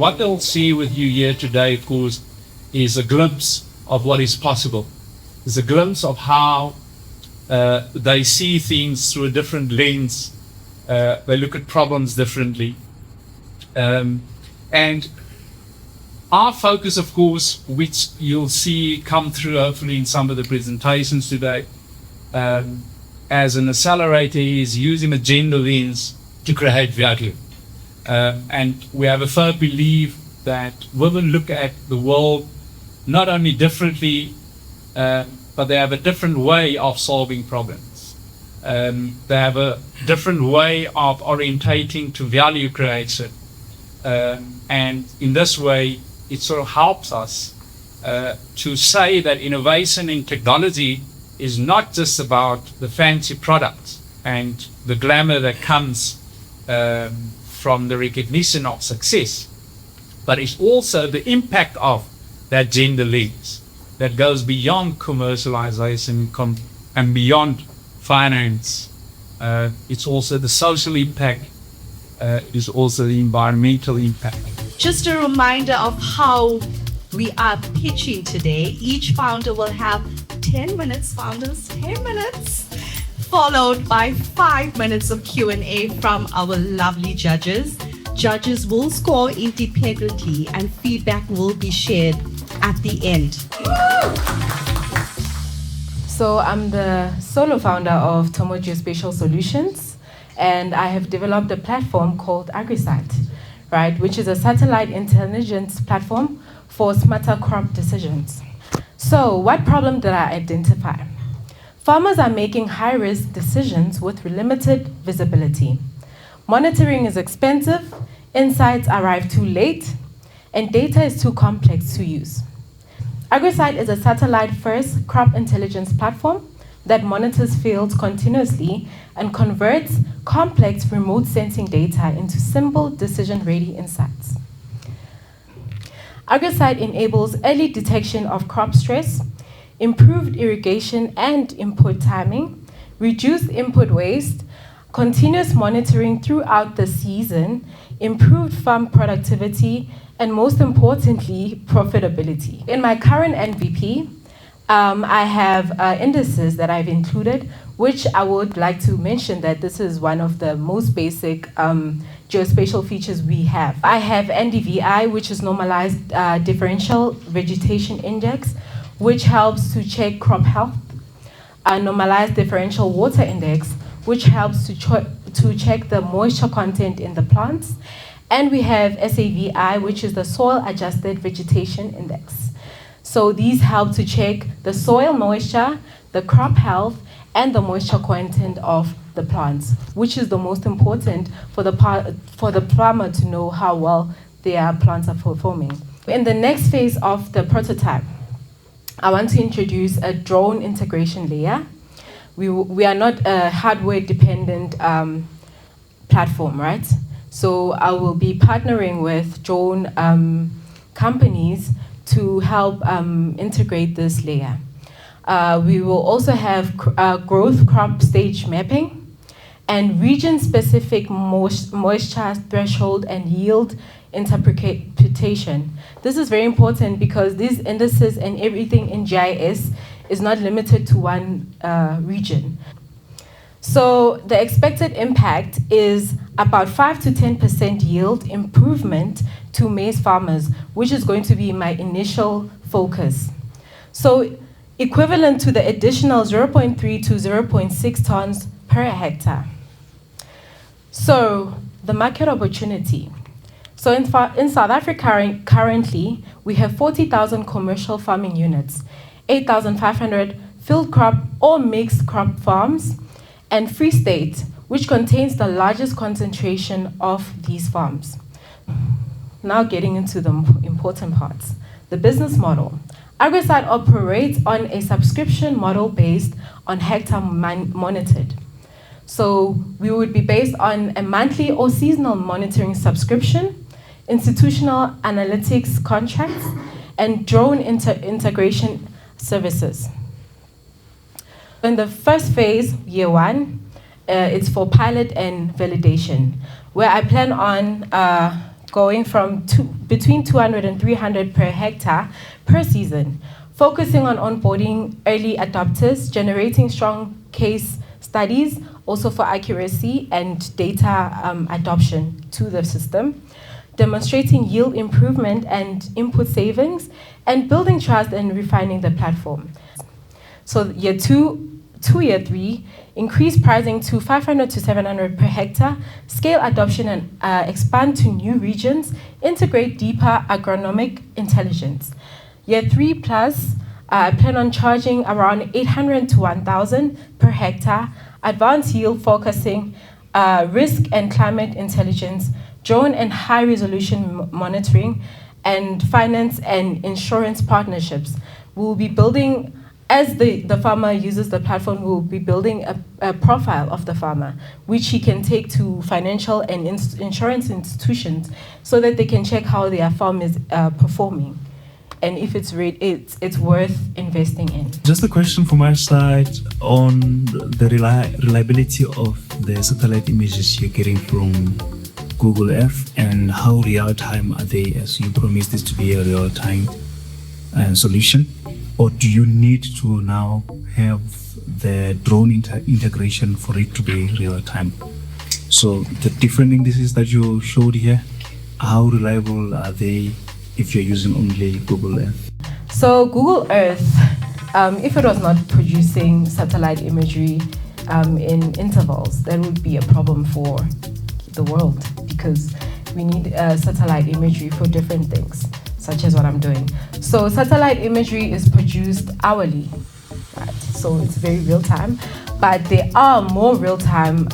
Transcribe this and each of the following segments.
what they'll see with you here today, of course, is a glimpse of what is possible. It's a glimpse of how they see things through a different lens. They look at problems differently. And our focus, of course, which you'll see come through hopefully in some of the presentations today, as an accelerator, is using a gender lens to create value. And we have a firm belief that women look at the world not only differently, but they have a different way of solving problems. They have a different way of orientating to value creation. And in this way, it sort of helps us to say that innovation in technology is not just about the fancy products and the glamour that comes from the recognition of success, but it's also the impact of that gender lens that goes beyond commercialization and beyond finance. It's also the social impact, it's also the environmental impact. Just a reminder of how we are pitching today. Each founder will have 10 minutes, founders, 10 minutes, followed by 5 minutes of Q&A from our lovely judges. Judges will score independently and feedback will be shared at the end. So I'm the solo founder of Tomo Geospatial Solutions, and I have developed a platform called AgriSight, right, which is a satellite intelligence platform for smarter crop decisions. So what problem did I identify? Farmers are making high-risk decisions with limited visibility. Monitoring is expensive, insights arrive too late, and data is too complex to use. AgriSight is a satellite-first crop intelligence platform that monitors fields continuously and converts complex remote sensing data into simple decision-ready insights. AgriSight enables early detection of crop stress, improved irrigation and input timing, reduced input waste, continuous monitoring throughout the season, improved farm productivity, and most importantly, profitability. In my current MVP, I have indices that I've included, which I would like to mention that this is one of the most basic geospatial features we have. I have NDVI, which is Normalized Differential Vegetation Index, which helps to check crop health. Normalized Differential Water Index, which helps to check the moisture content in the plants. And we have SAVI, which is the Soil Adjusted Vegetation Index. So these help to check the soil moisture, the crop health, and the moisture content of the plants, which is the most important for the farmer to know how well their plants are performing. In the next phase of the prototype, I want to introduce a drone integration layer. We are not a hardware-dependent platform, right? So I will be partnering with drone companies to help integrate this layer. We will also have growth crop stage mapping and region-specific moisture threshold and yield interpretation. This is very important because these indices and everything in GIS is not limited to one region. So the expected impact is about 5 to 10% yield improvement to maize farmers, which is going to be my initial focus. So equivalent to the additional 0.3 to 0.6 tons per hectare. So the market opportunity. So in South Africa currently, we have 40,000 commercial farming units, 8,500 field crop or mixed crop farms, and Free State, which contains the largest concentration of these farms. Now getting into the important parts. The business model. AgriSight operates on a subscription model based on hectare monitored. So we would be based on a monthly or seasonal monitoring subscription, institutional analytics contracts, and drone integration services. In the first phase, year one, it's for pilot and validation, where I plan on going from between 200 and 300 per hectare per season, focusing on onboarding early adopters, generating strong case studies, also for accuracy and data adoption to the system, demonstrating yield improvement and input savings, and building trust and refining the platform. So year two to year three, increase pricing to 500 to 700 per hectare, scale adoption and expand to new regions, integrate deeper agronomic intelligence. Year 3 plus, I plan on charging around 800 to 1,000 per hectare, advanced yield focusing, risk and climate intelligence, drone and high resolution monitoring, and finance and insurance partnerships. We'll be building, as the farmer uses the platform, we'll be building a profile of the farmer, which he can take to financial and insurance institutions so that they can check how their farm is performing and if it's worth investing in. Just a question from my side on the reliability of the satellite images you're getting from Google Earth, and how real-time are they, as you promised this to be a real-time solution? Or do you need to now have the drone integration for it to be real-time? So the different indices that you showed here, how reliable are they if you're using only Google Earth? So Google Earth, if it was not producing satellite imagery in intervals, that would be a problem for the world, because we need satellite imagery for different things, such as what I'm doing. So satellite imagery is produced hourly, right? So it's very real time, but there are more real time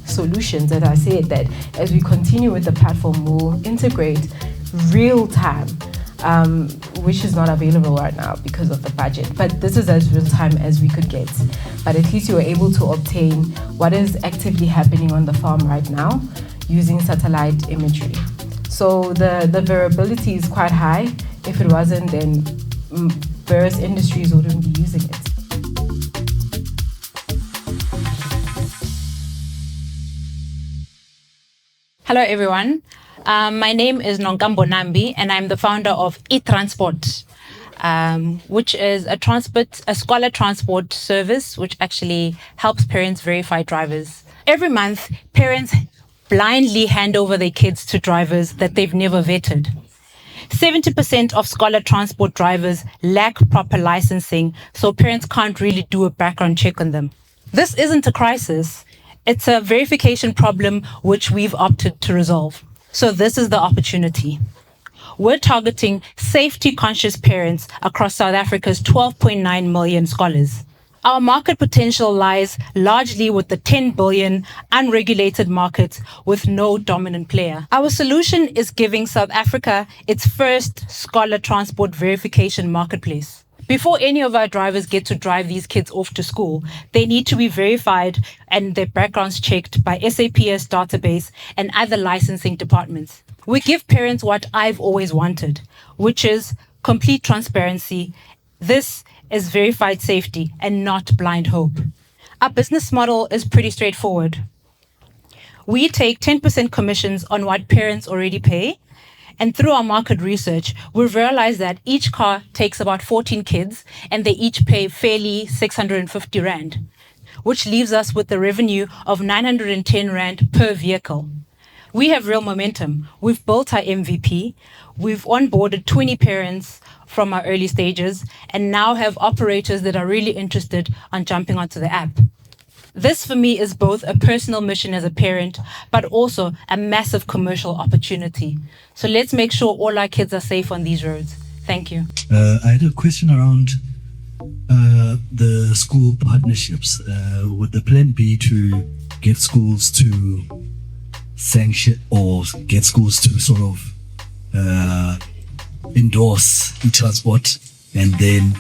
solutions, as I said, that as we continue with the platform, we'll integrate real time, which is not available right now because of the budget. But this is as real time as we could get. But at least you are able to obtain what is actively happening on the farm right now using satellite imagery. So the variability is quite high. If it wasn't, then various industries wouldn't be using it. Hello, everyone. My name is Nonkambo Nambi, and I'm the founder of eTransport, which is a scholar transport service which actually helps parents verify drivers. Every month, parents blindly hand over their kids to drivers that they've never vetted. 70% of scholar transport drivers lack proper licensing, so parents can't really do a background check on them. This isn't a crisis. It's a verification problem which we've opted to resolve. So this is the opportunity. We're targeting safety-conscious parents across South Africa's 12.9 million scholars. Our market potential lies largely with the 10 billion unregulated market with no dominant player. Our solution is giving South Africa its first scholar transport verification marketplace. Before any of our drivers get to drive these kids off to school, they need to be verified and their backgrounds checked by SAPS database and other licensing departments. We give parents what I've always wanted, which is complete transparency. This is verified safety and not blind hope. Our business model is pretty straightforward. We take 10% commissions on what parents already pay. And through our market research, we've realized that each car takes about 14 kids and they each pay fairly 650 Rand, which leaves us with a revenue of 910 Rand per vehicle. We have real momentum. We've built our MVP. We've onboarded 20 parents from our early stages and now have operators that are really interested on jumping onto the app. This for me is both a personal mission as a parent, but also a massive commercial opportunity. So let's make sure all our kids are safe on these roads. Thank you. I had a question around the school partnerships. Would the plan be to get schools to sanction or get schools to sort of endorse e-transport and then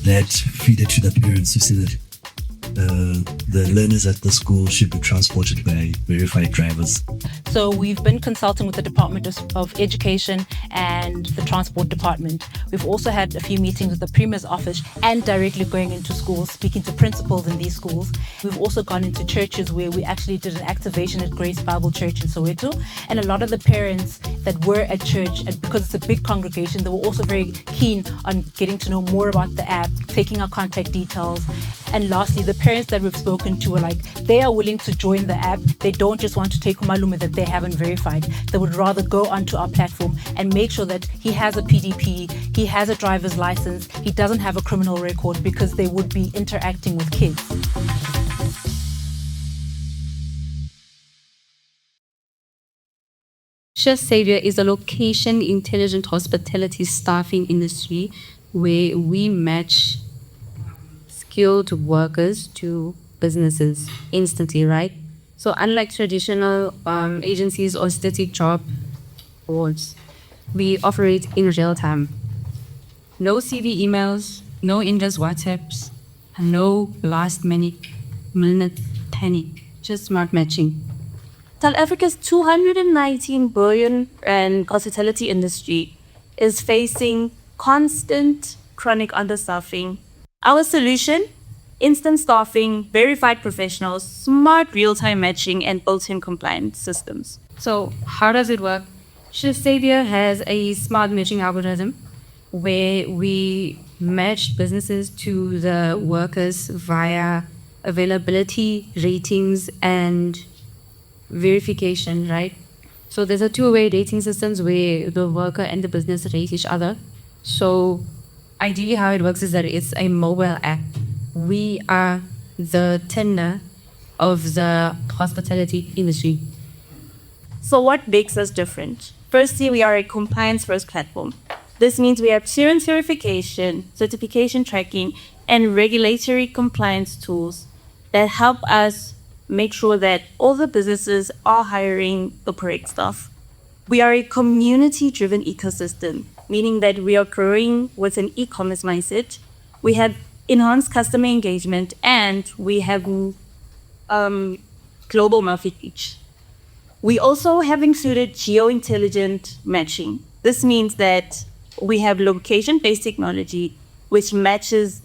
that feed it to the parents to say that the learners at the school should be transported by verified drivers? So we've been consulting with the Department of Education and the Transport Department. We've also had a few meetings with the Premier's office and directly going into schools, speaking to principals in these schools. We've also gone into churches where we actually did an activation at Grace Bible Church in Soweto. And a lot of the parents that were at church, and because it's a big congregation, they were also very keen on getting to know more about the app, taking our contact details. And lastly, the parents that we've spoken to are like, they are willing to join the app. They don't just want to take umalume that they haven't verified. They would rather go onto our platform and make sure that he has a PDP, he has a driver's license, he doesn't have a criminal record, because they would be interacting with kids. Chef Savior is a location intelligent hospitality staffing industry where we match skilled workers to businesses instantly, right? So unlike traditional agencies or static job boards, we operate in real time. No CV emails, no endless WhatsApps, and no last minute panic, just smart matching. South Africa's 219 billion rand hospitality industry is facing constant chronic understaffing. Our solution: instant staffing, verified professionals, smart real-time matching, and built-in compliance systems. So how does it work? Chef Savior has a smart matching algorithm where we match businesses to the workers via availability, ratings, and verification, right? So there's a two-way rating systems where the worker and the business rate each other. So ideally how it works is that it's a mobile app. We are the tender of the hospitality industry. So what makes us different? Firstly, we are a compliance-first platform. This means we have clearance verification, certification tracking, and regulatory compliance tools that help us make sure that all the businesses are hiring the correct staff. We are a community-driven ecosystem, meaning that we are growing with an e-commerce mindset. We have enhanced customer engagement, and we have global market reach. We also have included geo-intelligent matching. This means that we have location-based technology which matches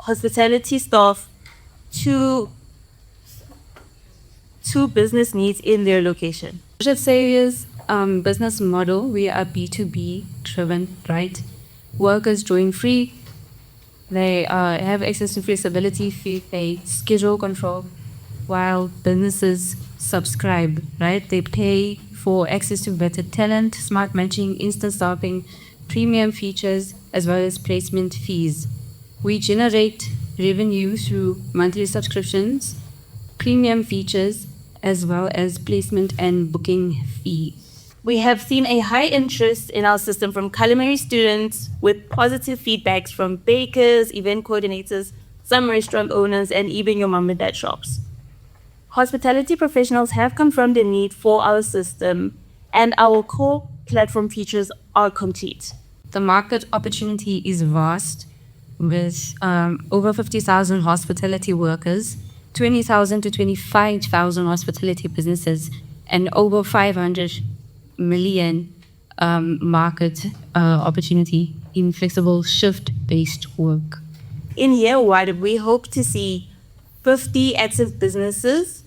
hospitality staff to business needs in their location. Chef Savior's business model, we are B2B driven, right? Workers join free. They have access to flexibility, fee pay, schedule control, while businesses subscribe, right? They pay for access to better talent, smart matching, instant staffing, premium features, as well as placement fees. We generate revenue through monthly subscriptions, premium features, as well as placement and booking fee. We have seen a high interest in our system from culinary students, with positive feedbacks from bakers, event coordinators, some restaurant owners, and even your mom and dad shops. Hospitality professionals have confirmed the need for our system, and our core platform features are complete. The market opportunity is vast, with over 50,000 hospitality workers, 20,000 to 25,000 hospitality businesses, and over 500 million market opportunity in flexible shift-based work. In year one, we hope to see 50 active businesses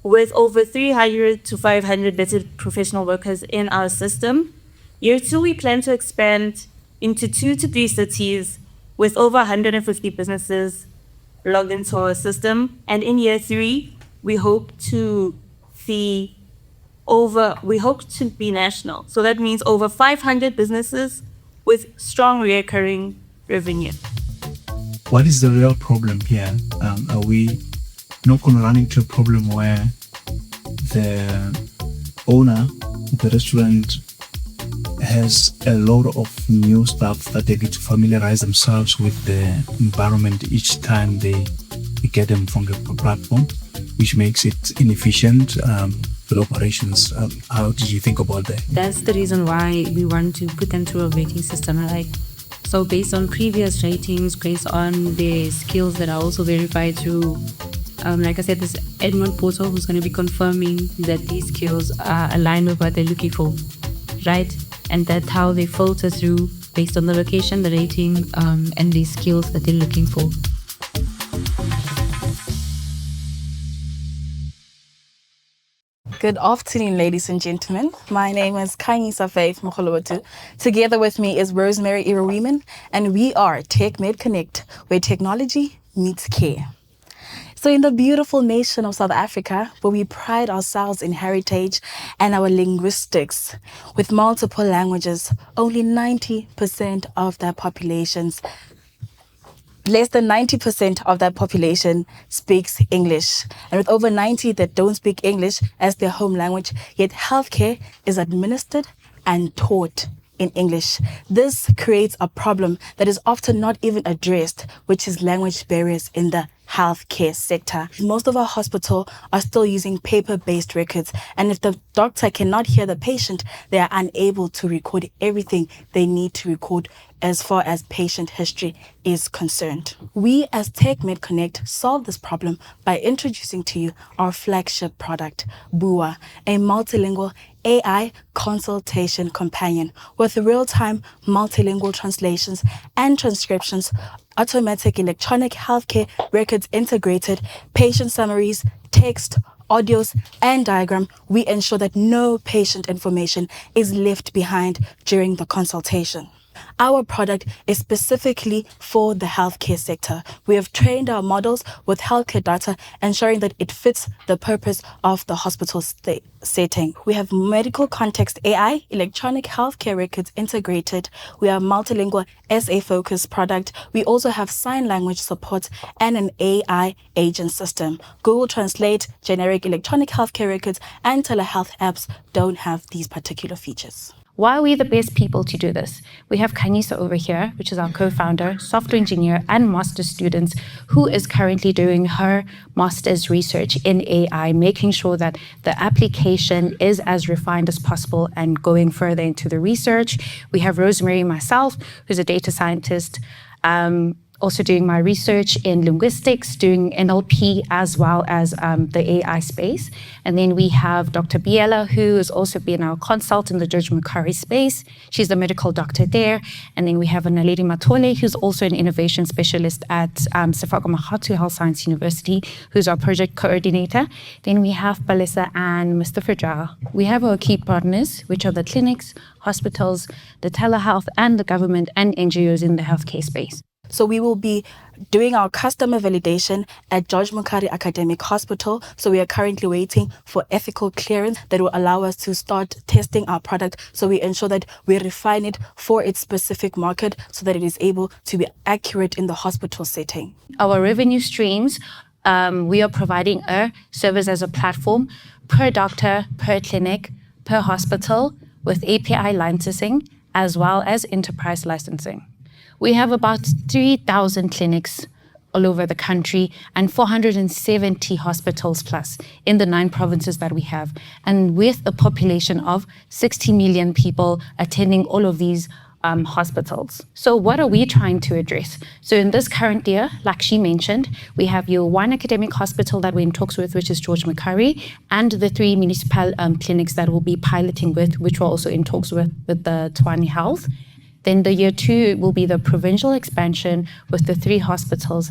with over 300 to 500 vetted professional workers in our system. Year two, we plan to expand into 2 to 3 cities with over 150 businesses logged into our system. And in year three, we hope to be national. So that means over 500 businesses with strong recurring revenue. What is the real problem here? Are we not going to run into a problem where the owner of the restaurant has a lot of new staff that they need to familiarize themselves with the environment each time they get them from the platform, which makes it inefficient for operations? How did you think about that? That's the reason why we want to put them through a rating system. Like, So based on previous ratings, based on their skills that are also verified through, like I said, this Edmund portal, who's going to be confirming that these skills are aligned with what they're looking for, right? And that's how they filter through based on the location, the rating, and the skills that they're looking for. Good afternoon, ladies and gentlemen. My name is Kanyisa Faith Mokholowatu. Together with me is Rosemary Iraweeman, and we are TechMed Connect, where technology meets care. So in the beautiful nation of South Africa, where we pride ourselves in heritage and our linguistics, with multiple languages, only 90% of their populations less than 90% of that population speaks English. And with over 90 that don't speak English as their home language, yet healthcare is administered and taught in English. This creates a problem that is often not even addressed, which is language barriers in the healthcare sector. Most of our hospitals are still using paper-based records, and if the doctor cannot hear the patient, they are unable to record everything they need to record as far as patient history is concerned. We as TechMed Connect solve this problem by introducing to you our flagship product, Bua, a multilingual AI consultation companion with real-time multilingual translations and transcriptions, automatic electronic healthcare records integrated, patient summaries, text, audios, and diagram. We ensure that no patient information is left behind during the consultation. Our product is specifically for the healthcare sector. We have trained our models with healthcare data, ensuring that it fits the purpose of the hospital setting. We have medical context AI, electronic healthcare records integrated. We are a multilingual SA-focused product. We also have sign language support and an AI agent system. Google Translate, generic electronic healthcare records, and telehealth apps don't have these particular features. Why are we the best people to do this? We have Kanyisa over here, which is our co-founder, software engineer, and master's student, who is currently doing her master's research in AI, making sure that the application is as refined as possible and going further into the research. We have Rosemary, myself, who's a data scientist, also doing my research in linguistics, doing NLP as well as the AI space. And then we have Dr. Biela, who has also been our consult in the George Macquarie space. She's the medical doctor there. And then we have Naledi Matole, who's also an innovation specialist at Sefako Makhatu Health Science University, who's our project coordinator. Then we have Palesa and Mr. Fajra. We have our key partners, which are the clinics, hospitals, the telehealth, and the government and NGOs in the healthcare space. So we will be doing our customer validation at George Macquarie Academic Hospital. So we are currently waiting for ethical clearance that will allow us to start testing our product. So we ensure that we refine it for its specific market so that it is able to be accurate in the hospital setting. Our revenue streams, we are providing a service as a platform per doctor, per clinic, per hospital with API licensing as well as enterprise licensing. We have about 3,000 clinics all over the country and 470 hospitals plus in the 9 provinces that we have. And with a population of 60 million people attending all of these hospitals. So what are we trying to address? So in this current year, like she mentioned, we have your one academic hospital that we're in talks with, which is George Macquarie, and the 3 municipal clinics that we'll be piloting with, which we're also in talks with the Tshwane Health. Then the year 2 will be the provincial expansion with the 3 hospitals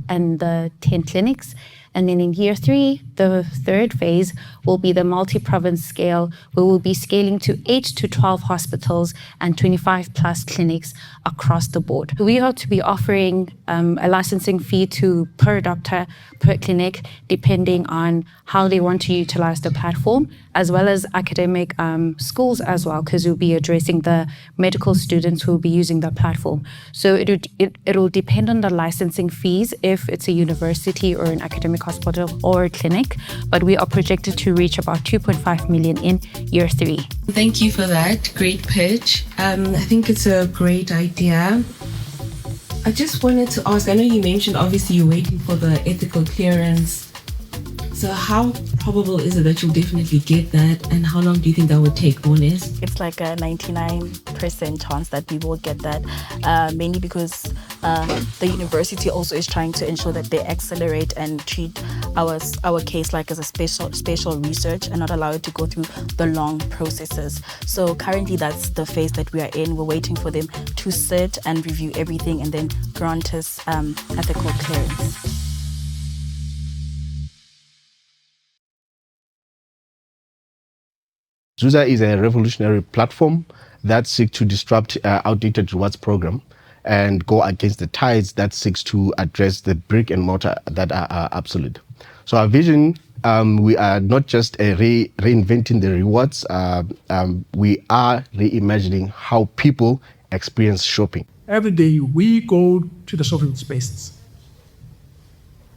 and the 10 clinics. And then in year 3, the third phase will be the multi-province scale, where we'll be scaling to 8 to 12 hospitals and 25 plus clinics across the board. We are to be offering a licensing fee to per doctor, per clinic, depending on how they want to utilize the platform, as well as academic schools as well, because we'll be addressing the medical students who will be using the platform. So it'll depend on the licensing fees if it's a university or an academic hospital or a clinic, but we are projected to reach about 2.5 million in year 3. Thank you for that. Great pitch. I think it's a great idea. I just wanted to ask, I know you mentioned obviously you're waiting for the ethical clearance So how probable is it that you'll definitely get that, and how long do you think that would take, more or less? It's like a 99% chance that we will get that, mainly because the university also is trying to ensure that they accelerate and treat our case like as a special research and not allow it to go through the long processes. So currently that's the phase that we are in. We're waiting for them to sit and review everything and then grant us ethical clearance. Zuza is a revolutionary platform that seeks to disrupt outdated rewards program and go against the tides that seeks to address the brick and mortar that are obsolete. So our vision, we are not just reinventing the rewards, we are reimagining how people experience shopping. Every day we go to the shopping spaces.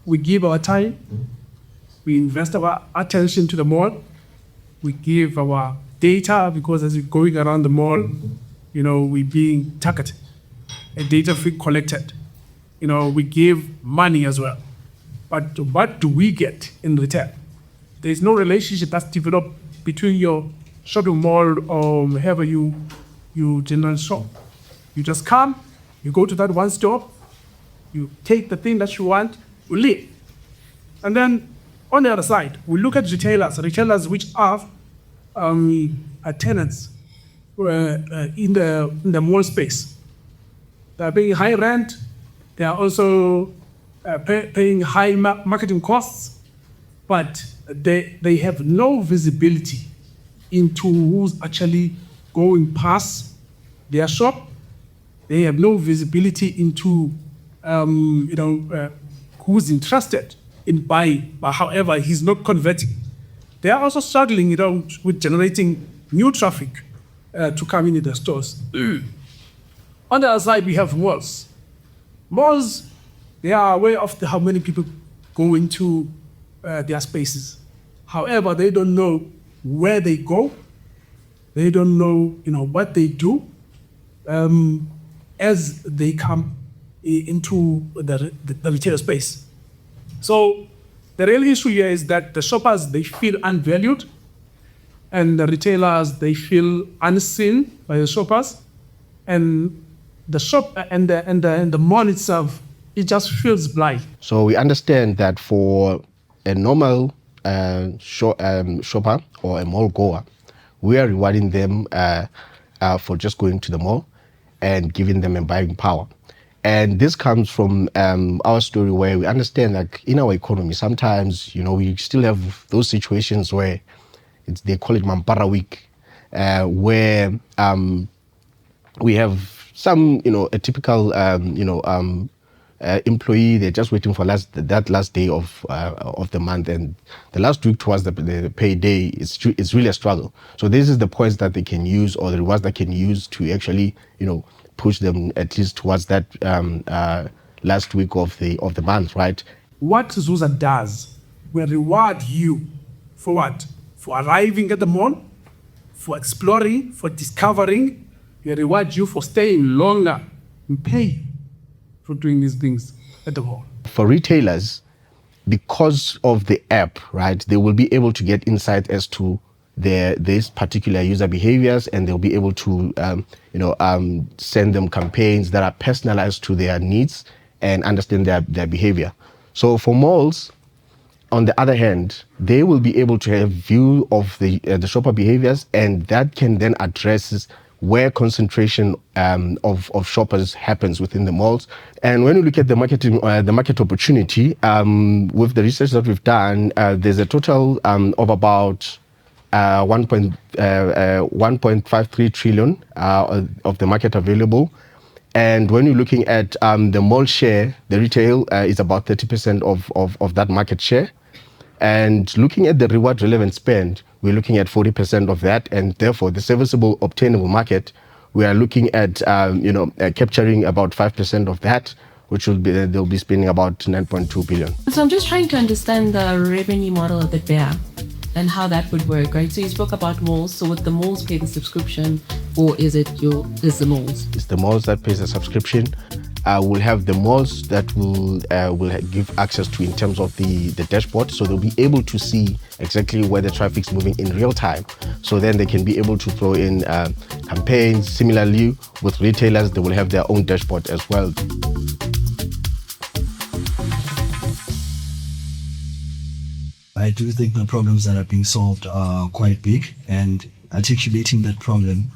We give our time, we invest our attention to the mall, we give our data because as we're going around the mall, we're being targeted and data being collected. We give money as well. But what do we get in return? There's no relationship that's developed between your shopping mall or wherever you generally shop. You just come, you go to that one store, you take the thing that you want, you leave. And then on the other side, we look at retailers which are tenants in the mall space. They are paying high rent. They are also paying high marketing costs, but they have no visibility into who's actually going past their shop. They have no visibility into who's interested in buying, but however, he's not converting. They are also struggling, with generating new traffic to come into the stores. On the other side, we have malls. Malls, they are aware of how many people go into their spaces. However, they don't know where they go. They don't know, what they do as they come into the retail space. So the real issue here is that the shoppers, they feel unvalued, and the retailers, they feel unseen by the shoppers, and the shop and the mall itself, it just feels blind. So we understand that for a normal shopper or a mall goer, we are rewarding them for just going to the mall and giving them a buying power. And this comes from our story where we understand that in our economy, sometimes, we still have those situations where they call it Mampara Week, where we have some, a typical, employee, they're just waiting for that last day of the month, and the last week towards the payday, it's really a struggle. So this is the points that they can use, or the rewards that can use to actually, push them at least towards that last week of the month, right? What Zuza does, will reward you for what? For arriving at the mall, for exploring, for discovering. We reward you for staying longer and pay for doing these things at the mall. For retailers, because of the app, right, they will be able to get insight as to this particular user behaviors, and they'll be able to send them campaigns that are personalized to their needs and understand their behavior. So for malls, on the other hand, they will be able to have view of the shopper behaviors, and that can then address where concentration of shoppers happens within the malls. And when you look at the market opportunity, with the research that we've done, there's a total of about 1.53 trillion of the market available. And when you're looking at the mall share, the retail is about 30% of that market share. And looking at the reward relevant spend, we're looking at 40% of that. And therefore, the serviceable obtainable market, we are looking at capturing about 5% of that, which will be, they'll be spending about 9.2 billion. So I'm just trying to understand the revenue model a bit better and how that would work, right? So you spoke about malls. So would the malls pay the subscription, or is it the malls? It's the malls that pays the subscription. we'll have the malls that will give access to in terms of the dashboard, so they'll be able to see exactly where the traffic's moving in real time. So then they can be able to throw in campaigns. Similarly, with retailers, they will have their own dashboard as well. I do think the problems that are being solved are quite big, and articulating that problem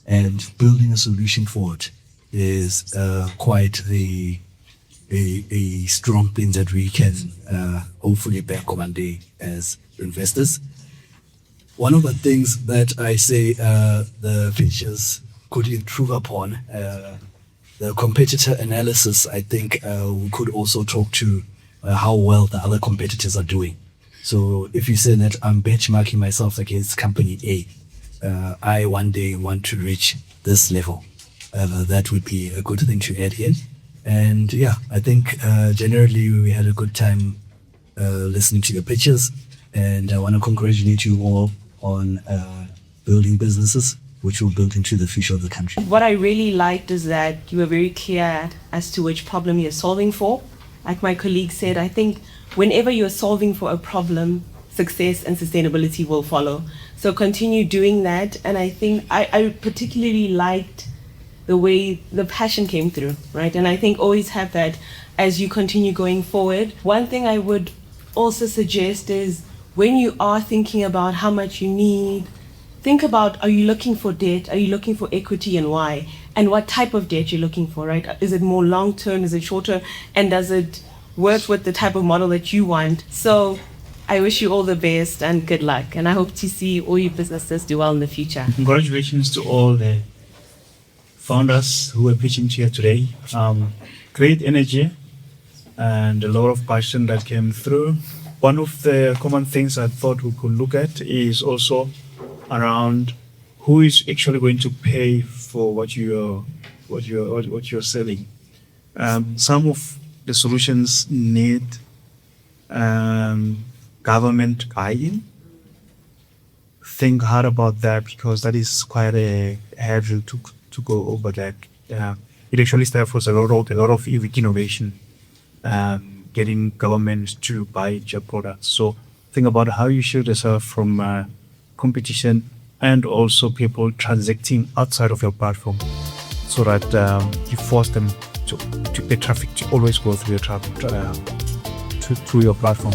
and building a solution for it is quite a strong thing that we can hopefully back one day as investors. One of the things that I say the features could improve upon, the competitor analysis, I think we could also talk to how well the other competitors are doing. So if you say that I'm benchmarking myself against company A, I one day want to reach this level. That would be a good thing to add in. And yeah, I think generally we had a good time listening to your pitches, and I want to congratulate you all on building businesses which will build into the future of the country. What I really liked is that you were very clear as to which problem you're solving for. Like my colleague said, I think whenever you're solving for a problem, success and sustainability will follow. So continue doing that. And I think I particularly liked the way the passion came through, right? And I think always have that as you continue going forward. One thing I would also suggest is when you are thinking about how much you need, think about, are you looking for debt? Are you looking for equity, and why? And what type of debt you're looking for, right? Is it more long-term? Is it short-term? And does it work with the type of model that you want? So I wish you all the best and good luck. And I hope to see all your businesses do well in the future. Congratulations to all the founders who are pitching here today. Great energy and a lot of passion that came through. One of the common things I thought we could look at is also around who is actually going to pay for what you're selling. Some of the solutions need government guiding. Think hard about that, because that is quite a hurdle to go over that. It actually starts a lot of innovation, getting governments to buy your products. So think about how you shield yourself from competition and also people transacting outside of your platform, so that you force them to the traffic to always go through your traffic through your platform.